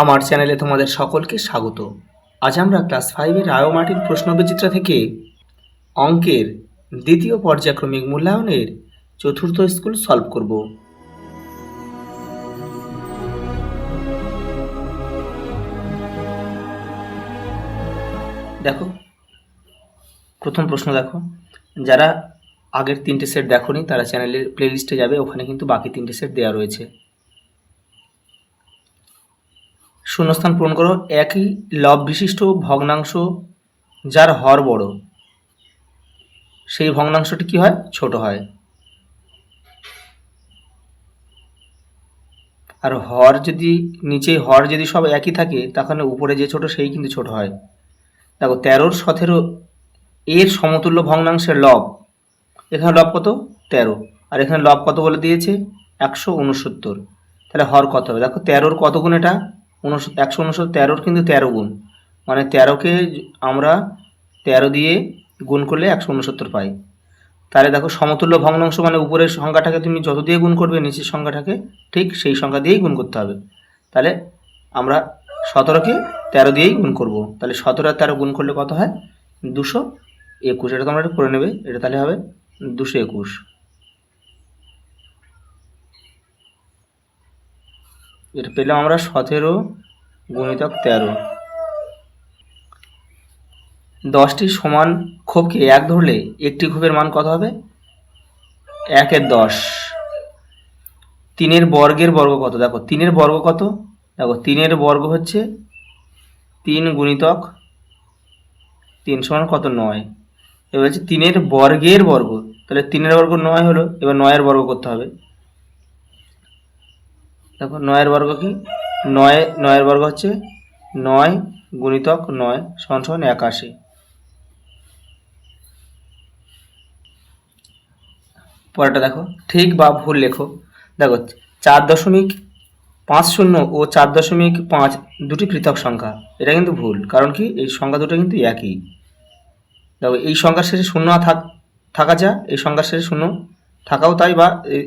আমার চ্যানেলে তোমাদের সকলকে স্বাগত। আজ আমরা ক্লাস 5-এর রায় মার্টিন প্রশ্নবিচিত্রা থেকে অঙ্কের দ্বিতীয় পর্যায়ক্রমিক মূল্যায়নের চতুর্থ স্কুল সলভ করব। দেখো, প্রথম প্রশ্ন দেখো, যারা আগের 3টে সেট দেখোনি তারা চ্যানেলের প্লেলিস্টে যাবে, ওখানে কিন্তু বাকি 3টে সেট দেওয়া রয়েছে। শূন্যস্থান পূরণ করো। একই লব বিশিষ্ট ভগ্নাংশ যার হর বড়, সেই ভগ্নাংশটি কি হয়? ছোট হয়। আর হর যদি নিচে হর যদি সব একই থাকে, তাহলে উপরে যে ছোট সেই কিন্তু ছোট হয়। দেখো, 13 17 এর সমতুল্য ভগ্নাংশের লব, এখানে লব কত? 13, আর এখানে লব কত বলে দিয়েছে? 169। তাহলে হর কত হবে? দেখো, 13-র কত গুণ? এটা 169। 13-র কিন্তু 13 গুণ, মানে 13কে আমরা 13 দিয়ে গুণ করলে 169 পাই। তাহলে দেখো, সমতুল্য ভগ্নাংশ মানে উপরের সংখ্যাটাকে তুমি যত দিয়ে গুণ করবে, নিচের সংখ্যাটাকে ঠিক সেই সংখ্যা দিয়েই গুণ করতে হবে। তাহলে আমরা 17কে 13 দিয়েই গুণ করব। তাহলে 17 আর 13 গুণ করলে কত হয়? 221। এটা তোমরা করে নেবে, এটা তাহলে হবে 221। এটা পেলাম আমরা 17 গুণিতক 13। 10টি সমান ক্ষোভকে 1 ধরলে একটি ক্ষোভের মান কত হবে? 1-এর 10। 3-এর বর্গের বর্গ কত? দেখো, 3-এর বর্গ কত? দেখো, 3-এর বর্গ হচ্ছে 3 গুণিতক 3 সমান কত? 9। এবার হচ্ছে 3-এর বর্গের বর্গ, তাহলে 3-এর বর্গ 9 হলো। এবার 9-এর বর্গ করতে হবে। দেখো, 9-এর বর্গ কি? 9-এর বর্গ হচ্ছে 9 গুণিতক 9 সমান সমান 81। পরেরটা দেখো, ঠিক বা ভুল লেখো। দেখো, 4.50 ও 4.5 দুটি পৃথক সংখ্যা, এটা কিন্তু ভুল। কারণ কি? এই সংখ্যা দুটো কিন্তু একই। দেখো, এই সংখ্যার শেষে শূন্য থাকা যা, এই সংখ্যার শেষে শূন্য থাকাও তাই, বা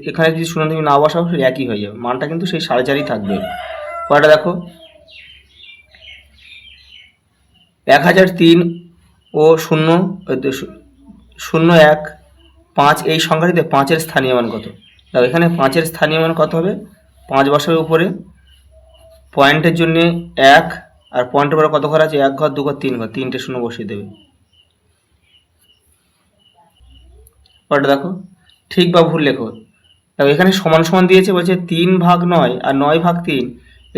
এখানে যদি শূন্য তুমি না বসাও সেটা একই হয়ে যাবে, মানটা কিন্তু সেই 4.5 থাকবে। পরেরটা দেখো, 1003 ও 0.5 এই সংখ্যাটিতে 5-এর স্থানীয় মান কত? দেখো, এখানে 5-এর স্থানীয় মান কত হবে? 5 বসাবে উপরে, পয়েন্টের জন্য 1, আর পয়েন্টের পরে কত ঘর আছে? 1 ঘর, 2 ঘর, 3 ঘর, 3টে শূন্য বসিয়ে দেবে। পরেরটা দেখো, ঠিক বা ভুল লেখো। দেখো, এখানে সমান সমান দিয়েছে, বলছে 3/9 আর 9/3,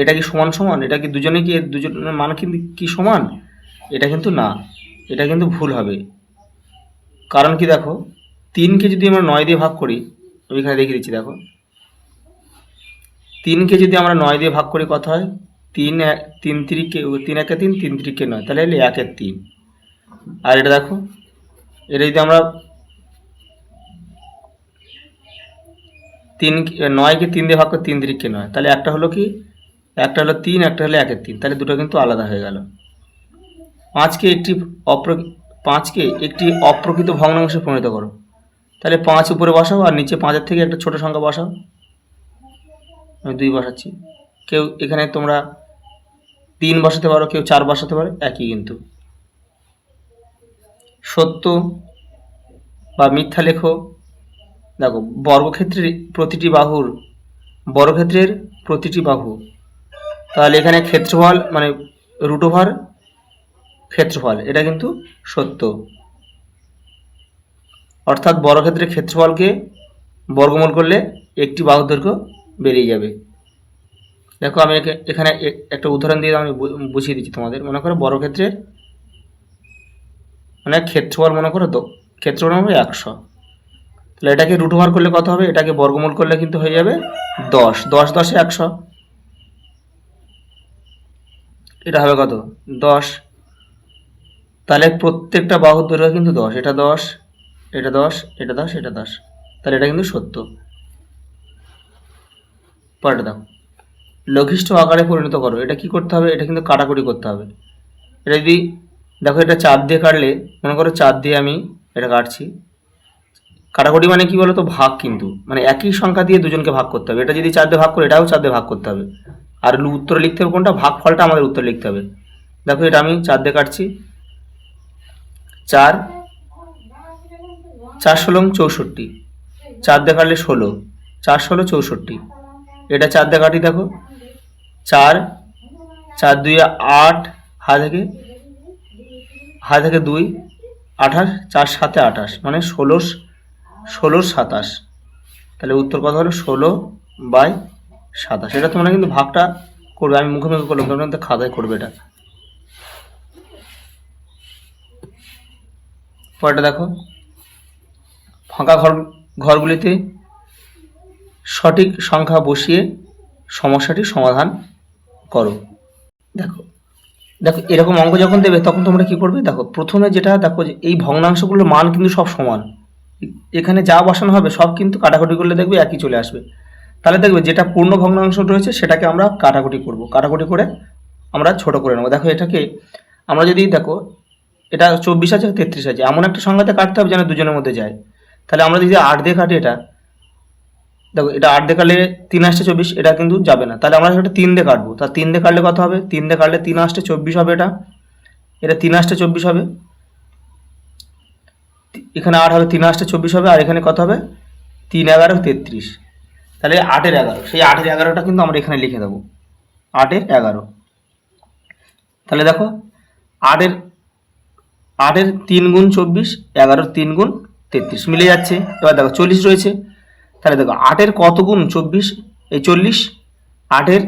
এটা কি সমান সমান? এটা কি দুজনের মান কিন্তু কি সমান? এটা কিন্তু না, এটা কিন্তু ভুল হবে। কারণ কি? দেখো, 3কে যদি আমরা 9 দিয়ে ভাগ করি, আমি এখানে দেখিয়ে দিচ্ছি। দেখো, 3কে যদি আমরা 9 দিয়ে ভাগ করি কত হয়? 3 3 1-এ 3, 3 3-এ 9, তাহলে 1-এর 3। আর এটা দেখো, এটা যদি আমরা 9কে 3 দিয়ে ভাগ করি, 3 3-এ 9, তাহলে একটা হলো কি? একটা হলো 3, একটা হলো 1-এর 3, তাহলে দুটো কিন্তু আলাদা হয়ে গেল। 5কে একটি অপ্রকৃত ভগ্নাংশে পরিণত করো। তাহলে 5 উপরে বসাও, আর নিচে 5-এর থেকে একটা ছোট সংখ্যা বসাও। আমি 2 বসাচ্ছি। কেউ এখানে তোমরা 3 বসাতে পারো, কেউ 4 বসাতে পারো, একই কিন্তু। সত্য বা মিথ্যা লেখো। দেখো, বর্গক্ষেত্রের প্রতিটি বাহু, তাহলে এখানে ক্ষেত্রফল মানে √, ক্ষেত্রফল, এটা কিন্তু সত্য। অর্থাৎ বর্গক্ষেত্রের ক্ষেত্রফলকে বর্গমূল করলে একটি বাহুর দৈর্ঘ্য বেরিয়ে যাবে। দেখো, আমি এখানে একটা উদাহরণ দিয়ে আমি বুঝিয়ে দিচ্ছি তোমাদের। মনে করো বর্গক্ষেত্রের মানে ক্ষেত্রফল মনে করো ক্ষেত্রফল মনে করো 100, তাহলে এটাকে √, করলে কত হবে? এটাকে বর্গমূল করলে কিন্তু হয়ে যাবে 10। 10 10-এ 100, এটা হবে কত? 10। তাহলে প্রত্যেকটা বাহুর দৈর্ঘ্য কিন্তু 10। এটা 10, এটা 10, এটা 10, এটা 10, তাহলে এটা কিন্তু সত্য। পরেরটা দেখো, লঘিষ্ঠ আকারে পরিণত করো। এটা কি করতে হবে? এটা কিন্তু কাটাকুটি করতে হবে। এটা যদি দেখো, এটা 4 দিয়ে কাটলে, মনে করো 4 দিয়ে আমি এটা কাটছি। কাটাকুটি মানে কি বলো তো? ভাগ, কিন্তু মানে একই সংখ্যা দিয়ে দুজনকে ভাগ করতে হবে। এটা যদি 4 দিয়ে ভাগ করে, এটাও 4 দিয়ে ভাগ করতে হবে। আর উত্তরে লিখতে হবে কোনটা, ভাগফলটা আমাদের উত্তরে লিখতে হবে। দেখো এটা আমি 4 দিয়ে কাটছি, 4 4 ষোলং 64, 4 দিয়ে কাটলে 16, 4 16 64। এটা 4 দিয়ে কাটি, দেখো 4 4 2 8, হাত থেকে 2 28, 4 7 28, মানে 16 27। তাহলে উত্তর কত হলো, 16/27। এটা তোমরা কিন্তু ভাগটা করবে, আমি মুখে মুখে করলাম, তোমরা কিন্তু খাতায় করবে এটা। পরেরটা দেখো, ফাঁকা ঘরগুলিতে সঠিক সংখ্যা বসিয়ে সমস্যাটি সমাধান করো। দেখো দেখো এরকম অঙ্ক যখন দেবে তখন তোমরা কি করবে, দেখো প্রথমে যেটা দেখো যে এই ভগ্নাংশগুলোর মান কিন্তু সব সমান, এখানে যা বসানো হবে সব কিন্তু কাটাকুটি করলে দেখবে একই চলে আসবে। তাহলে দেখবে যেটা পূর্ণ ভগ্নাংশ রয়েছে সেটাকে আমরা কাটাকুটি করব, কাটাকুটি করে আমরা ছোট করে নেবো। দেখো এটাকে আমরা যদি দেখো এটা 24 আছে 33 আছে, এমন একটা সংখ্যাতে কাটতে হবে যেন দুজনের মধ্যে যায়। তাহলে আমরা যদি 8 দিয়ে কাটি, এটা দেখো এটা 8 দিয়ে কাটলে 3 আসছে 24, এটা কিন্তু যাবে না। তাহলে আমরা এটা 3 দিয়ে কাটবো, তা 3 দিয়ে কাটলে কত হবে, 3 দিয়ে কাটলে 3 আসছে 24 হবে, এটা 3 আসছে 24 হবে, এখানে 8 হবে, 3 আসছে 24 হবে, আর এখানে কত হবে 3 11 33। তাহলে 8-এর 11, সেই 8-এর 11টা কিন্তু আমরা এখানে লিখে দেবো, 8-এর 11। তাহলে দেখো 8-এর 3 গুণ 24, 11-এর 3 গুণ 33 মিলে যাচ্ছে। এবার দেখো 40 রয়েছে, তাহলে দেখো 8-এর কত গুণ 24, এই 40, 8-এর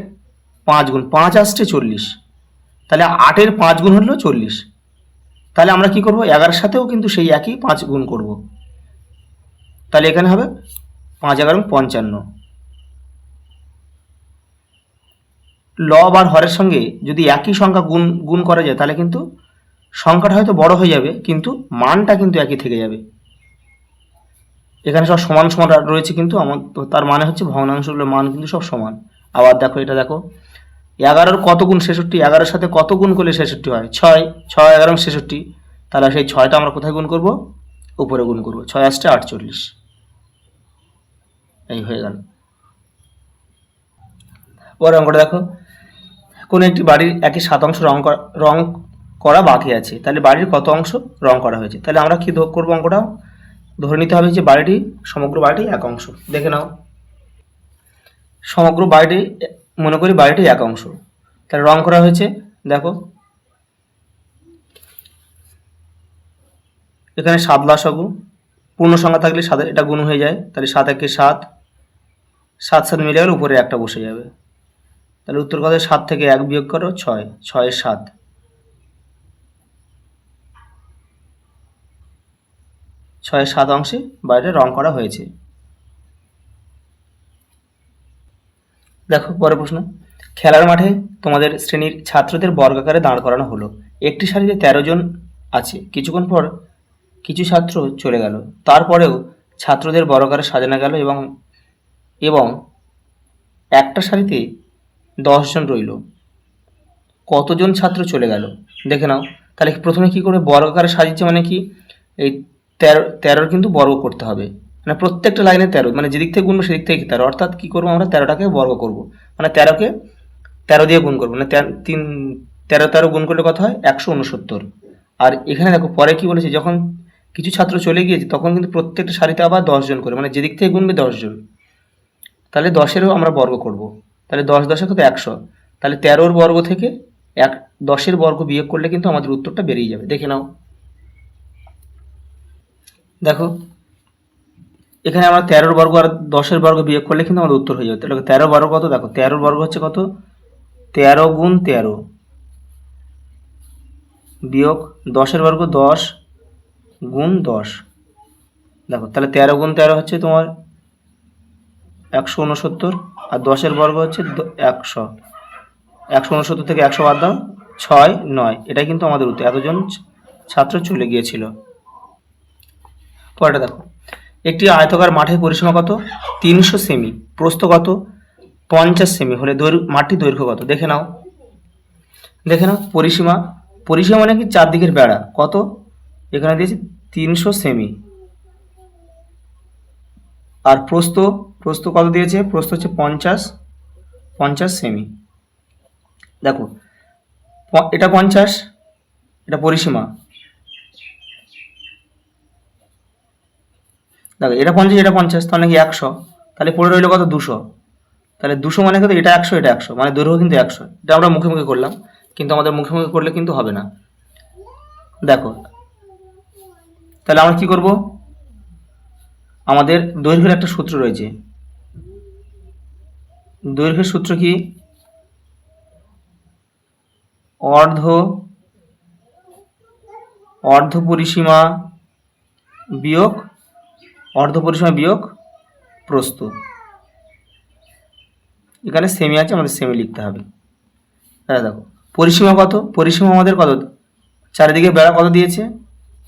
5 গুণ, 5 আসছে 40, তাহলে 8-এর 5 গুণ হলো 40। তাহলে আমরা কি করব, 11-এর সাথেও কিন্তু সেই একই 5 গুণ করব, তাহলে এখানে হবে 5 11 55। লব আর হরের সঙ্গে যদি একই সংখ্যা গুণ করা যায় তাহলে কিন্তু সংখ্যাটা হয়তো বড় হয়ে যাবে কিন্তু মানটা কিন্তু একই থেকে যাবে। এখানে সব সমান সমান রয়েছে কিন্তু তার মানে হচ্ছে ভগ্নাংশগুলোর মান কিন্তু সব সমান। আবার দেখো এটা দেখো 11-এর কত গুণ 66, 11-এর সাথে কত গুণ করলে 66 হয়, 6 6 11 66। তাহলে সেই 6টা আমরা কোথায় গুণ করব, উপরে গুণ করব, 6 আসছে 48, এই হয়ে গেল। পরে অঙ্কটা দেখো, কোনো একটি বাড়ির একই 7 অংশ রং করা বাকি আছে, তাহলে বাড়ির কত অংশ রং করা হয়েছে। তাহলে আমরা কি করবো, অঙ্কটা ধরে নিতে হবে যে সমগ্র বাড়িটি 1 অংশ। দেখে নাও, সমগ্র বাড়িটি মনে করি বাড়িটি 1 অংশ, তাহলে রং করা হয়েছে। দেখো এখানে 7 লসাগু, পূর্ণ সংখ্যা থাকলে 7 এটা গুণ হয়ে যায়, তাহলে 7 একে 7, 7 7 মিলে গেলে উপরে একটা বসে যাবে। তাহলে উত্তর কত, 7 থেকে 1 বিয়োগ করো 6, 6 7, 6 7 অংশে বাড়িটা রং করা হয়েছে। দেখো পরের প্রশ্ন, খেলার মাঠে তোমাদের শ্রেণীর ছাত্রদের বর্গাকারে দাঁড় করানো হলো, একটি সারিতে 13 জন আছে, কিছুক্ষণ পর কিছু ছাত্র চলে গেল, তারপরেও ছাত্রদের বর্গাকারে সাজানো গেল এবং একটা সারিতে 10 জন রইল, কতজন ছাত্র চলে গেল দেখে নাও। তাহলে প্রথমে কি করে বর্গাকারে সাজিয়েছে, মানে কি এই 13 কিন্তু বর্গ করতে হবে, মানে প্রত্যেকটা লাইনে 13, মানে যেদিক থেকে গুনবো সেদিক থেকে 13, অর্থাৎ কি করবো আমরা 13টাকে বর্গ করব, মানে 13কে 13 দিয়ে গুণ করবো, মানে 13 গুণ করলে কত হয় 169। আর এখানে দেখো পরে কি বলেছে, যখন কিছু ছাত্র চলে গিয়েছে তখন কিন্তু প্রত্যেকটা সারিতে আবার 10 জন করে, মানে যেদিক থেকে গুনবে 10 জন, তাহলে 10-এরও আমরা বর্গ করব, তাহলে 10 10 কত 100, তাহলে 13-র বর্গ থেকে 10-এর বর্গ বিয়োগ করলে কিন্তু আমাদের উত্তরটা বেরিয়ে যাবে। দেখে নাও, দেখো এখানে আমরা 13-র বর্গ আর 10-এর বর্গ বিয়োগ করলে কিন্তু আমাদের উত্তর হয়ে যাবে। তাহলে 13 বর্গ কত, দেখো 13-র বর্গ হচ্ছে কত, 13 গুণ 13 বিয়োগ 10-এর বর্গ 10 গুণ 10, দেখো তাহলে 13 গুণ 13 হচ্ছে তোমার 169, আর 10-এর বর্গ হচ্ছে 100, 169 থেকে 100 বাদ দাও, 6 9, এটাই কিন্তু আমাদের উত্তর, এতজন ছাত্র চলে গিয়েছিল। পরেরটা দেখো, একটি আয়তাকার মাঠের পরিসীমা কত, 300 সেমি, প্রস্থ কত 50 সেমি হলে মাঠটির দৈর্ঘ্য কত। দেখে নাও পরিসীমা মানে কি চারদিকের বেড়া কত, এখানে দিয়েছি 300 সেমি, আর প্রস্থ কত দিয়েছে, প্রস্থ হচ্ছে 50 সেমি, দেখো এটা 50, এটা পরিসীমা, দেখো এটা 50 এটা 50, তাহলে কি 100, তাহলে পড়ে রইলো কত 200, তাহলে 200 মানে কত, এটা 100 এটা 100, মানে দৈর্ঘ্য কিন্তু 100। এটা আমরা মুখে মুখে করলাম, কিন্তু আমাদের মুখে মুখে করলে কিন্তু হবে না। দেখো তাহলে আমরা কি করব, আমাদের দৈর্ঘ্যের একটা সূত্র রয়েছে। দৈর্ঘ্যের সূত্র কি, অর্ধ পরিসীমা বিয়োগ প্রস্থ। এখানে সেমি আছে, আমাদের সেমি লিখতে হবে। তাহলে দেখো পরিসীমা কত, পরিসীমা আমাদের কত, চারিদিকে বেড়া কত দিয়েছে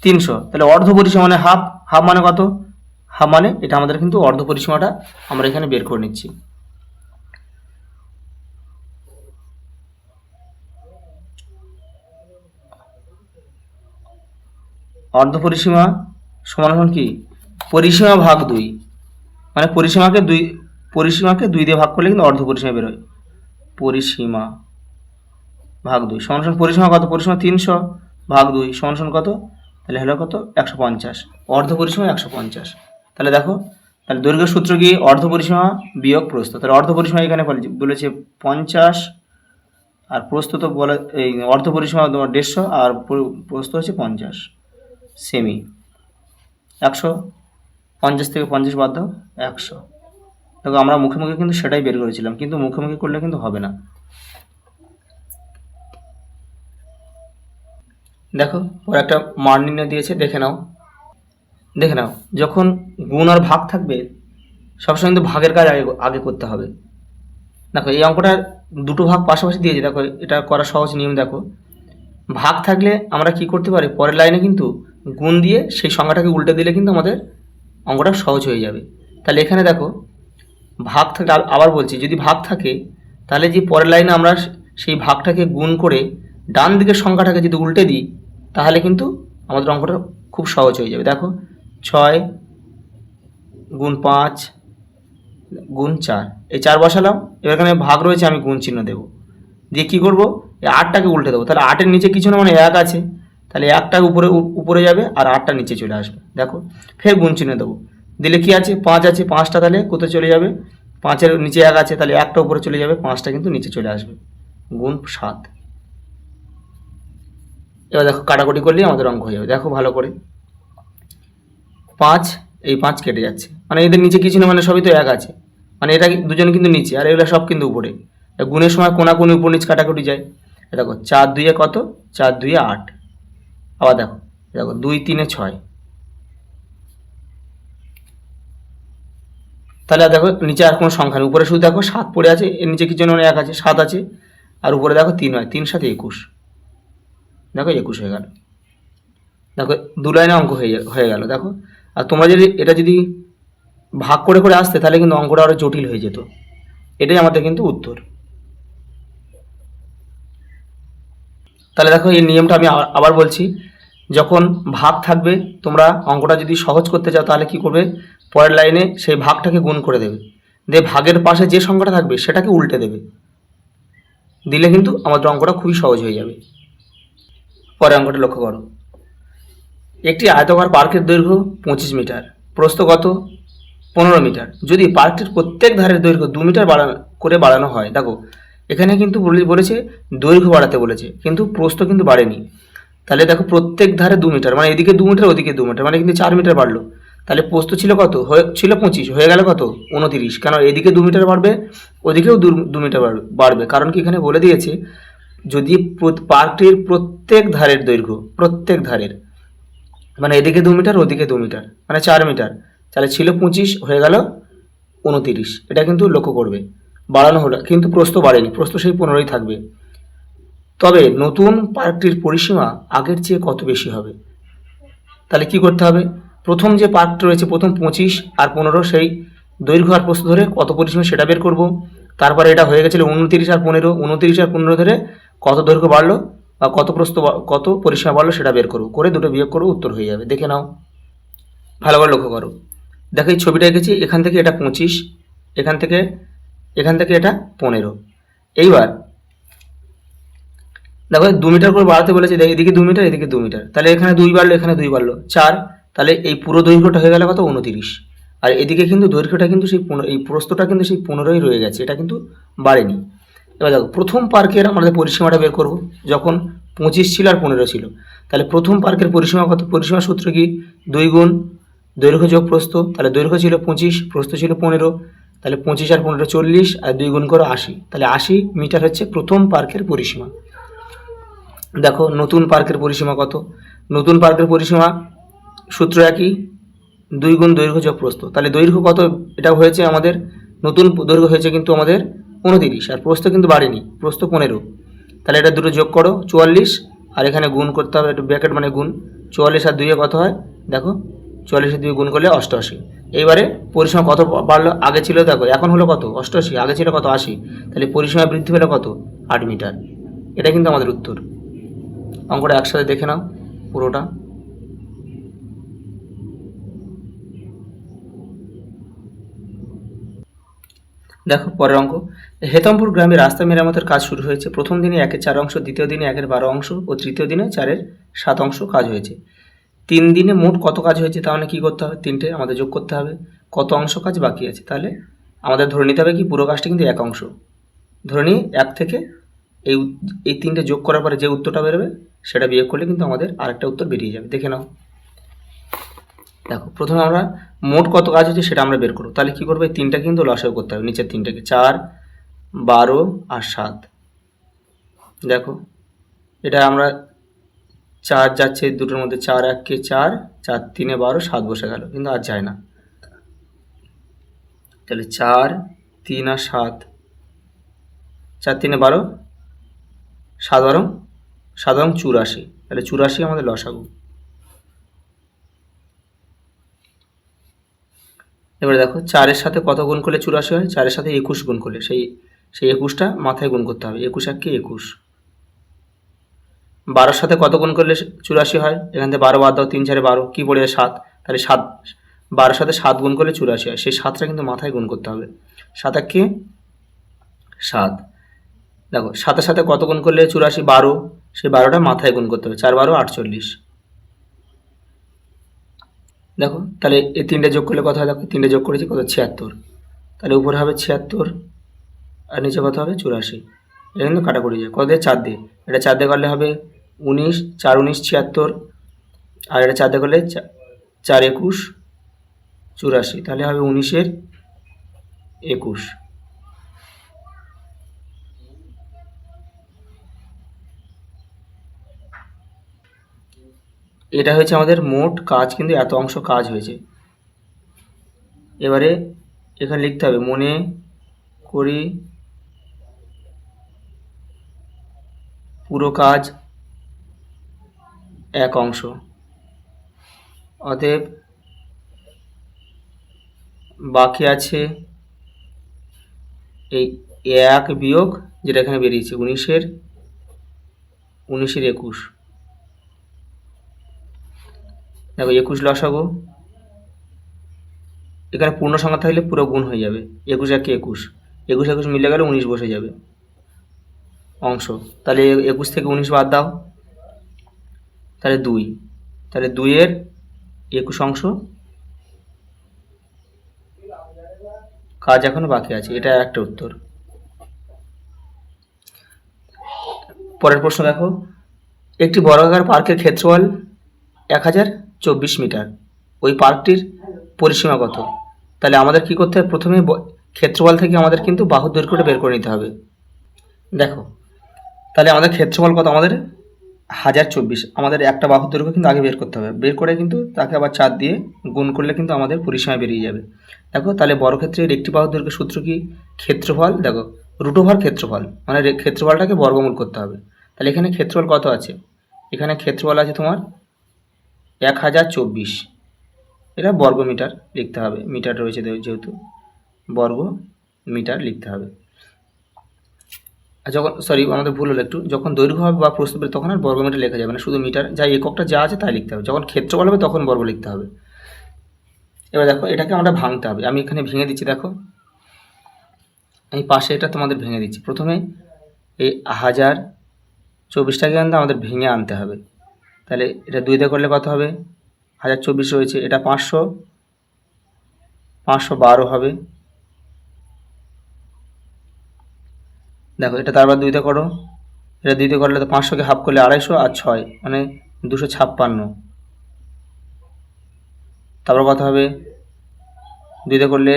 300, তাহলে অর্ধ পরিসীমা মানে হাফ, হাফ মানে কত, হাফ মানে এটা আমাদের কিন্তু অর্ধ পরিসীমাটা আমরা এখানে বের করে নিচ্ছি। অর্ধ পরিসীমা সমান কি, পরিসীমা ভাগ 2, মানে পরিসীমাকে 2 দিয়ে ভাগ করলে কিন্তু অর্ধ পরিসীমা বেরোয়। পরিসীমা ভাগ 2 সমান পরিসীমা কত, পরিসীমা 300 ভাগ 2 সমান কত, তাহলে হলো কত 150, অর্ধ পরিসীমা 150। তাহলে দেখো, তাহলে দৈর্ঘ্যের সূত্র কি, অর্ধ পরিসীমা বিয়োগ প্রস্থ। তাহলে অর্ধ পরিসীমা এখানে বলেছে 50, আর প্রস্থ তো বলে এই অর্ধ পরিসীমা 150 আর প্রস্থ হচ্ছে 50 সেমি। 150 থেকে 50 বাদ দাও 100। দেখো আমরা মুখে মুখে কিন্তু সেটাই বের করেছিলাম, কিন্তু মুখে মুখে করলে কিন্তু হবে না। দেখো ওর একটা মান নির্ণয় দিয়েছে, দেখে নাও। যখন গুণ আর ভাগ থাকবে সবসময় কিন্তু ভাগের কাজ আগে করতে হবে। দেখো এই অঙ্কটার দুটো ভাগ পাশাপাশি দিয়েছে, দেখো এটা করা সহজ নিয়ম। দেখো ভাগ থাকলে আমরা কি করতে পারি, পরের লাইনে কিন্তু গুণ দিয়ে সেই সংখ্যাটাকে উল্টে দিলে কিন্তু আমাদের অঙ্কটা সহজ হয়ে যাবে। তাহলে এখানে দেখো ভাগ থাকলে, আবার বলছি, যদি ভাগ থাকে তাহলে যে পরের লাইনে আমরা সেই ভাগটাকে গুণ করে ডান দিকের সংখ্যাটাকে যদি উল্টে দিই তাহলে কিন্তু আমাদের অঙ্কটা খুব সহজ হয়ে যাবে। দেখো 6 গুণ 5 গুণ 4, এই 4 বসালাম, এবার এখানে ভাগ রয়েছে, আমি গুণ চিহ্ন দেবো, দিয়ে কী করবো, এই 8টাকে উল্টে দেবো। তাহলে 8-এর নিচে কিছু না, মানে 1 আছে, তাহলে 1টা উপরে যাবে আর 8টা নিচে চলে আসবে। দেখো ফের গুণ চিহ্ন দেবো, দিলে কি আছে, 5 আছে, 5টা তাহলে কোথায় চলে যাবে, 5-এর নিচে 1 আছে, তাহলে 1টা উপরে চলে যাবে, 5টা কিন্তু নিচে চলে আসবে, গুণ 7। এবার দেখো কাটাকুটি করলেই আমাদের অঙ্ক হয়ে যাবে। দেখো ভালো করে, 5 এই 5 কেটে যাচ্ছে, মানে এদের নিচে কিছু না, মানে সবই তো 1 আছে, মানে এটা দুজন কিন্তু নিচে আর এগুলো সব কিন্তু উপরে। গুণের সময় কোনাকুনি উপর নিচ কাটাকুটি যায়। দেখো 4 2-এ কত, 4 2-এ 8, আবার দেখো 2 3-এ 6, তাহলে দেখো নিচে আর কোনো সংখ্যা নেই, উপরে শুধু দেখো 7 পড়ে আছে, এর নিচে কিছু না, 1 আছে, 7 আছে, আর উপরে দেখো 3 হয়, 3 7 21, দেখো 21 হয়ে গেল। দেখো 2 লাইনে অঙ্ক হয়ে গেল। দেখো আর তোমরা যদি এটা যদি ভাগ করে করে আসতে তাহলে কিন্তু অঙ্কটা আরও জটিল হয়ে যেত। এটাই আমাদের কিন্তু উত্তর। তাহলে দেখো এই নিয়মটা আমি আবার বলছি, যখন ভাগ থাকবে তোমরা অঙ্কটা যদি সহজ করতে চাও তাহলে কি করবে, পরের লাইনে সেই ভাগটাকে গুণ করে দেবে, দিয়ে ভাগের পাশে যে সংখ্যাটা থাকবে সেটাকে উল্টে দেবে, দিলে কিন্তু আমাদের অঙ্কটা খুবই সহজ হয়ে যাবে। পরে অঙ্কটা লক্ষ্য করো, একটি আয়তাকার পার্কের দৈর্ঘ্য 25 মিটার, প্রস্থ কত 15 মিটার। যদি পার্কটির প্রত্যেক ধারের দৈর্ঘ্য 2 মিটার বাড়ানো হয়। দেখো এখানে কিন্তু বলেছে দৈর্ঘ্য বাড়াতে বলেছে, কিন্তু প্রস্থ কিন্তু বাড়েনি। তাহলে দেখো প্রত্যেক ধারে 2 মিটার, মানে এদিকে 2 মিটার ওদিকে 2 মিটার, মানে কিন্তু 4 মিটার বাড়লো। তাহলে প্রস্থ ছিল কত, ছিল 25, হয়ে গেল কত 29, কেন এদিকে 2 মিটার বাড়বে ওদিকেও 2 মিটার বাড়বে, কারণ কি এখানে বলে দিয়েছে যদি পার্কটির প্রত্যেক ধারের দৈর্ঘ্য, প্রত্যেক ধারের, মানে এদিকে 2 মিটার ওদিকে 2 মিটার, মানে 4 মিটার, তাহলে ছিল 25 হয়ে গেল 29। এটা কিন্তু লক্ষ্য করবে, বাড়ানো হলো কিন্তু প্রস্থ বাড়েনি, প্রস্থ সেই 15ই থাকবে। তবে নতুন পার্কটির পরিসীমা আগের চেয়ে কত বেশি হবে। তাহলে কি করতে হবে, প্রথম যে পার্কটা রয়েছে প্রথম 25 আর 15, সেই দৈর্ঘ্য আর প্রস্থ ধরে কত পরিসীমা সেটা বের করব। তারপরে এটা হয়ে গেছিলো 29 আর 15, 29 আর 15 ধরে কত দৈর্ঘ্য বাড়লো বা কত পরিসীমা বাড়লো সেটা বের করবো, করে দুটো বিয়োগ করবো, উত্তর হয়ে যাবে। দেখে নাও, ভালো করে লক্ষ্য করো। দেখো এই ছবিটা এঁকেছি, এখান থেকে এটা 25, এখান থেকে এটা 15। এইবার দেখো 2 মিটার করে বাড়াতে বলেছে, এদিকে 2 মিটার এদিকে 2 মিটার, তাহলে এখানে 2 বাড়লো এখানে 2 বাড়লো 4, তাহলে এই পুরো দৈর্ঘ্যটা হয়ে গেল কত 29। আর এদিকে কিন্তু দৈর্ঘ্যটা কিন্তু সেই এই প্রস্থটা কিন্তু সেই 15ই রয়ে গেছে, এটা কিন্তু বাড়েনি। এবার দেখো প্রথম পার্কের আমাদের পরিসীমাটা বের করব, যখন 25 ছিল আর 15 ছিল, তাহলে প্রথম পার্কের পরিসীমা কত? পরিসীমা সূত্র কি? 2 গুণ দৈর্ঘ্য যোগ প্রস্থ, তাহলে দৈর্ঘ্য ছিল 25, প্রস্থ ছিল 15, তাহলে 25 আর 15 40, আর 2 গুণ করো 80, তাহলে 80 মিটার হচ্ছে প্রথম পার্কের পরিসীমা। দেখো নতুন পার্কের পরিসীমা কত? নতুন পার্কের পরিসীমা সূত্র একই, 2 গুণ দৈর্ঘ্য যোগ প্রস্থ, তাহলে দৈর্ঘ্য কত? এটা হয়েছে আমাদের নতুন দৈর্ঘ্য হয়েছে কিন্তু আমাদের 29, আর প্রস্থ কিন্তু বাড়েনি, প্রস্থ 15, তাহলে এটা দুটো যোগ করো 44, আর এখানে গুণ করতে হবে, একটু ব্র্যাকেট মানে গুণ, 44 আর 2 কত হয় দেখো, 44 আর 2 গুণ করলে 88। এইবারে পরিসীমা কত বাড়লো? আগে ছিল দেখো, এখন হলো কত 88, আগে ছিল কত 80, তাহলে পরিসীমা বৃদ্ধি পেলো কত 8 মিটার। এটা কিন্তু আমাদের উত্তর। অঙ্কটা একসাথে দেখে নাও পুরোটা। দেখো পরের অঙ্ক, হেতমপুর গ্রামে রাস্তা মেরামতের কাজ শুরু হয়েছে। প্রথম দিনে 1/4 অংশ, দ্বিতীয় দিনে 1/12 অংশ ও তৃতীয় দিনে 4/7 অংশ কাজ হয়েছে। 3 দিনে মোট কত কাজ হয়েছে? তাহলে কি করতে হবে? 3টে আমাদের যোগ করতে হবে, কত অংশ কাজ বাকি আছে। তাহলে আমাদের ধরে নিতে হবে কি পুরো কাজটা কিন্তু 1 অংশ। ধরে নিই 1 থেকে এই এই 3টে যোগ করার পরে যে উত্তরটা বেরোবে সেটা বিয়োগ করলে কিন্তু আমাদের আরেকটা উত্তর বেরিয়ে যাবে। দেখে নাও। দেখো প্রথমে আমরা মোট কত কাজ হচ্ছে সেটা আমরা বের করবো। তাহলে কি করবো? এই 3টা কিন্তু লসাগু করতে হবে, নিচের 3টাকে, 4, 12 আর 7। দেখো এটা আমরা 4 যাচ্ছে দুটোর মধ্যে, 4 1 4, 4 3 12, 7 বসে গেল, কিন্তু আর যায় না। তাহলে 4 3 আর 7, 4 3 12, 7 12 84, তাহলে 84 আমাদের লসাগু। এবারে দেখো 4-এর সাথে কত গুণ করলে 84 হয়? 4-এর সাথে 21 গুণ করলে, সেই 21টা মাথায় গুণ করতে হবে, 21 1 21। 12-এর সাথে কত গুণ করলে 84 হয়? এখান থেকে 12 বাদ দাও, 3 4 12, কী পড়ে যায় 7, তাহলে 7, 12-এর সাথে 7 গুণ করলে 84 হয়, সেই 7টা কিন্তু মাথায় গুণ করতে হবে, 7 1 7। দেখো 7-এর সাথে কত গুণ করলে 84? 12, সেই 12টা মাথায় গুণ করতে হবে, 4 12 48। দেখো তাহলে এই 3টে যোগ করলে কত হয়? দেখো 3টে যোগ করেছি কত? 76, তাহলে উপরে হবে 76 আর নিচে কত হবে? 84। এটা কিন্তু কাটাকুটি যায়, কত দিয়ে? 4 দিয়ে, এটা 4 দিয়ে করলে হবে 19, 4 19 76, আর এটা 4 দিয়ে করলে 4 21 84, তাহলে হবে 19-এর 21। এটা হচ্ছে আমাদের মোট কাজ, কিন্তু এত অংশ কাজ হয়েছে। এবারে এখানে লিখতে হবে মনে করি পুরো কাজ 1 অংশ, অতএব বাকি আছে এই 1 বিয়োগ যেটা এখানে বেরিয়েছে 19-এর 21। দেখো 21 লসাগু, এখানে পূর্ণ সংখ্যা থাকলে পুরো গুণ হয়ে যাবে, 21 1 21, 21 21 মিলে গেলে 19 বসে যাবে অংশ, তাহলে 21 থেকে 19 বাদ দাও, তাহলে 2, তাহলে 2-এর 21 অংশ কাজ এখনো বাকি আছে, এটা একটা উত্তর। পরের প্রশ্ন দেখো, একটি বর্গাকার পার্কের ক্ষেত্রফল 1024 মিটার, ওই পার্কটির পরিসীমা কত? তাহলে আমাদের কি করতে হবে? প্রথমে ক্ষেত্রফল থেকে আমাদের কিন্তু বাহুর দৈর্ঘ্যটা বের করে নিতে হবে। দেখো তাহলে আমাদের ক্ষেত্রফল কত? আমাদের 1024, আমাদের একটা বাহুর দৈর্ঘ্য কিন্তু আগে বের করতে হবে, বের করে কিন্তু তাকে আবার 4 দিয়ে গুণ করলে কিন্তু আমাদের পরিসীমা বেরিয়ে যাবে। দেখো তাহলে বর্গক্ষেত্রের একটি বাহুর দৈর্ঘ্যের সূত্র কি? ক্ষেত্রফল, দেখো √, ক্ষেত্রফল মানে ক্ষেত্রফলটাকে বর্গমূল করতে হবে। তাহলে এখানে ক্ষেত্রফল কত আছে? এখানে ক্ষেত্রফল আছে তোমার 1024, এটা বর্গ মিটার লিখতে হবে, মিটার রয়েছে যেহেতু বর্গ মিটার লিখতে হবে। আর যখন আমাদের ভুল হলো একটু, যখন দৈর্ঘ্য হবে বা প্রস্থ হবে তখন আর বর্গ মিটার লেখা যাবে না, শুধু মিটার যা এককটা যা আছে তাই লিখতে হবে, যখন ক্ষেত্রফল হবে তখন বর্গ লিখতে হবে। এবার দেখো এটাকে আমরা ভাঙতে হবে, আমি এখানে ভেঙে দিচ্ছি, দেখো আমি পাশে এটা তোমাদের ভেঙে দিচ্ছি। প্রথমে এই 1000 24টাকে কিন্তু আমাদের ভেঙে আনতে হবে। তাহলে এটা 2 দিয়ে করলে কত হবে? 1024 রয়েছে, এটা 500, 512 হবে। দেখো এটা তারপর 2 দিয়ে করো, এটা 2 দিয়ে করলে তো 500কে হাফ করলে 250 আর 6 মানে 256। তারপর কত হবে? 2 দিয়ে করলে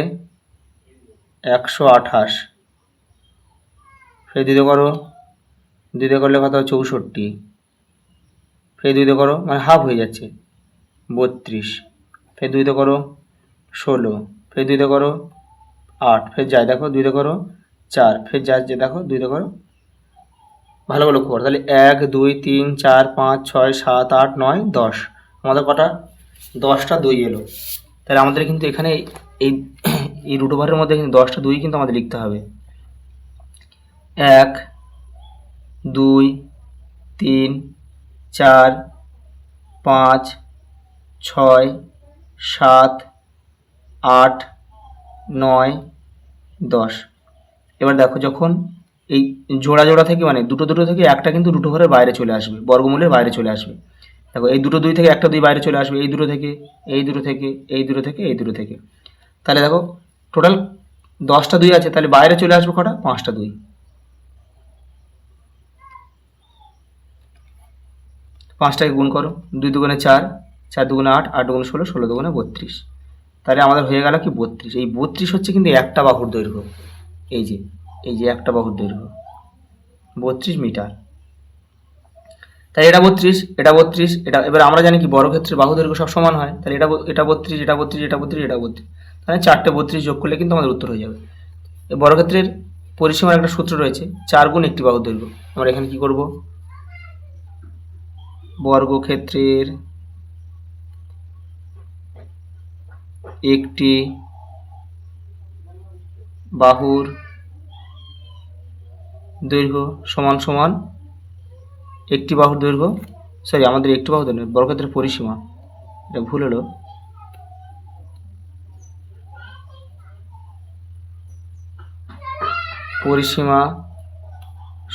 128, ফের 2 দিয়ে করো, 2 দিয়ে করলে কত হবে? 64, ফের 2 দিয়ে করো, মানে হাফ হয়ে যাচ্ছে 32, ফের 2 দিয়ে করো 16, ফের 2 দিয়ে করো 8, ফের যায় দেখো 2 দিয়ে করো 4, ফের যাচ্ছে দেখো 2 দিয়ে করো। ভালো করে লক্ষ্য করো, তাহলে 1 2 3 4 5 6 7 8 9 10, আমাদের কটা? 10টা 2 এলো। তাহলে আমাদের কিন্তু এখানে এই এই রুট ওভারের মধ্যে কিন্তু 10টা 2 কিন্তু আমাদের লিখতে হবে। 1 2 3 4 5 6 7 8 9 10। এবার দেখো যখন এই জোড়া জোড়া থেকে মানে দুটো দুটো থেকে একটা কিন্তু রুট ওভারের বাইরে চলে আসবে, বর্গমূলের বাইরে চলে আসবে। দেখো এই দুটো 2 থেকে একটা 2 বাইরে চলে আসবে, এই দুটো থেকে, এই দুটো থেকে, এই দুটো থেকে, এই দুটো থেকে। তাহলে দেখো টোটাল 10টা 2 আছে, তাহলে বাইরে চলে আসবে কটা? 5টা 2। 5টাকে গুণ করো, 2 দুগুণে 4, 4 দুগুণে 8, 8 দুগুণে 16, 16 দুগুণে 32। তাহলে আমাদের হয়ে গেল কি 32। এই 32 হচ্ছে কিন্তু একটা বাহুর দৈর্ঘ্য। এই যে একটা বাহুর দৈর্ঘ্য 32 মিটার। তাই এটা 32, এটা 32, এটা। এবার আমরা জানি কি বর্গক্ষেত্রের বাহু দৈর্ঘ্য সব সমান হয়, তাহলে এটা 32, এটা 32, এটা 32, এটা 32, তাহলে 4টে 32 যোগ করলে কিন্তু আমাদের উত্তর হয়ে যাবে। এই বর্গক্ষেত্রের পরিসীমার একটা সূত্র রয়েছে, 4 গুণ একটি বাহুর দৈর্ঘ্য। আমরা এখানে কি করব? বর্গক্ষেত্রের একটি বাহুর দৈর্ঘ্য সমান সমান একটি বাহুর দৈর্ঘ্য, সরি আমাদের একটি বাহুর দৈর্ঘ্য, বর্গক্ষেত্রের পরিসীমা, এটা ভুল হলো। পরিসীমা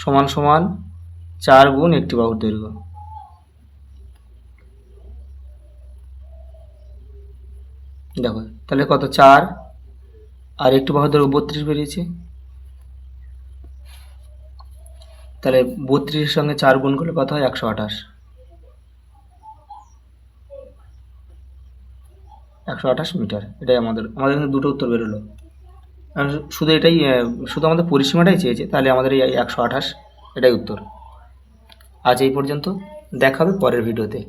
সমান সমান 4 গুণ একটি বাহুর দৈর্ঘ্য। দেখো তাহলে কত? 4 আর একটি বাহুর দৈর্ঘ্য 32 বেরিয়েছে। তাহলে 32-এর সঙ্গে 4 গুণ করলে কত হয়? 128। 128 মিটার। এটাই আমাদের কিন্তু দুটো উত্তর বেরোলো। শুধু এটাই, শুধু আমাদের পরিসীমাটাই চেয়েছে, তাহলে আমাদের এই 128 এটাই উত্তর। আজ এই পর্যন্ত, দেখা হবে পরের ভিডিওতে।